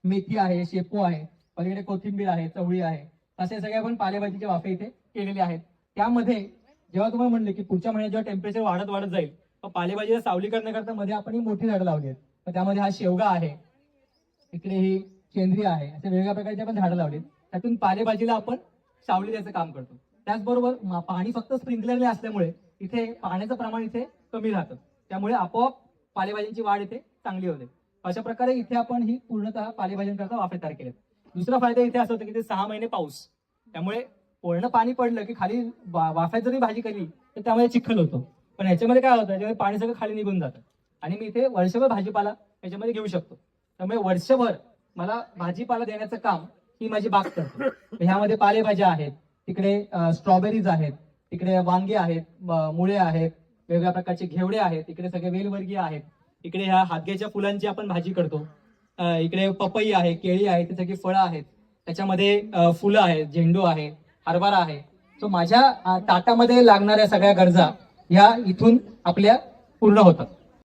मेथी आहे, शेपू आहे, पलीकडे कोथिंबीर आहे, चवळी आहे, असे सगळे आपण पालेभाजीच्या वाफे इथे केलेले आहेत. त्यामध्ये जेव्हा तुम्हाला म्हणले की पुढच्या महिन्यात जेव्हा टेम्परेचर वाढत वाढत जाईल, तर पालेभाजीला सावली करण्याकरता मध्ये आपण ही मोठी झाडं लावली आहेत. तर त्यामध्ये हा शेवगा आहे, इकडे ही सेंद्रिय आहे, अशा वेगवेगळ्या प्रकारची आपण झाडं लावली. त्यातून पालेभाजीला आपण सावली द्यायचं काम करतो. त्याचबरोबर पाणी फक्त स्प्रिंकलरने असल्यामुळे इथे पाण्याचं प्रमाण इथे कमी राहतं, त्यामुळे आपोआप पालेभाजीची वाढ इथे चांगली होते. अशा प्रकारे इथे आपण ही पूर्णतः पालेभाज्यांकरता वाफे तयार केले. दुसरा फायदा इथे असं होतं की ते 6 महिने पाऊस, त्यामुळे पूर्ण पाणी पडलं की खाली वाफ्यात जरी भाजी केली तर त्यामध्ये चिखल होतो. पण ह्याच्यामध्ये काय होतं, त्याच्यामध्ये पाणी सगळं खाली निघून जातं आणि मी इथे वर्षभर भाजीपाला याच्यामध्ये घेऊ शकतो. त्यामुळे वर्षभर मला भाजीपाला देण्याचं काम ही माझी बाग करते. ह्यामध्ये पालेभाज्या आहेत, तिकडे स्ट्रॉबेरीज आहेत, तिकडे वांगे आहेत, मुळे आहेत, वेगवेगळ्या प्रकारचे घेवडे आहेत, इकडे सगळे वेलवर्गीय आहेत, इकडे ह्या हातग्याच्या फुलांची आपण भाजी करतो, इकडे पपई आहे, केळी आहे, ते सगळी फळं आहेत, त्याच्यामध्ये फुलं आहेत, झेंडू आहे, हरभरा आहे. सो माझ्या ताटामध्ये लागणाऱ्या सगळ्या गरजा ह्या इथून आपल्या पूर्ण होतात.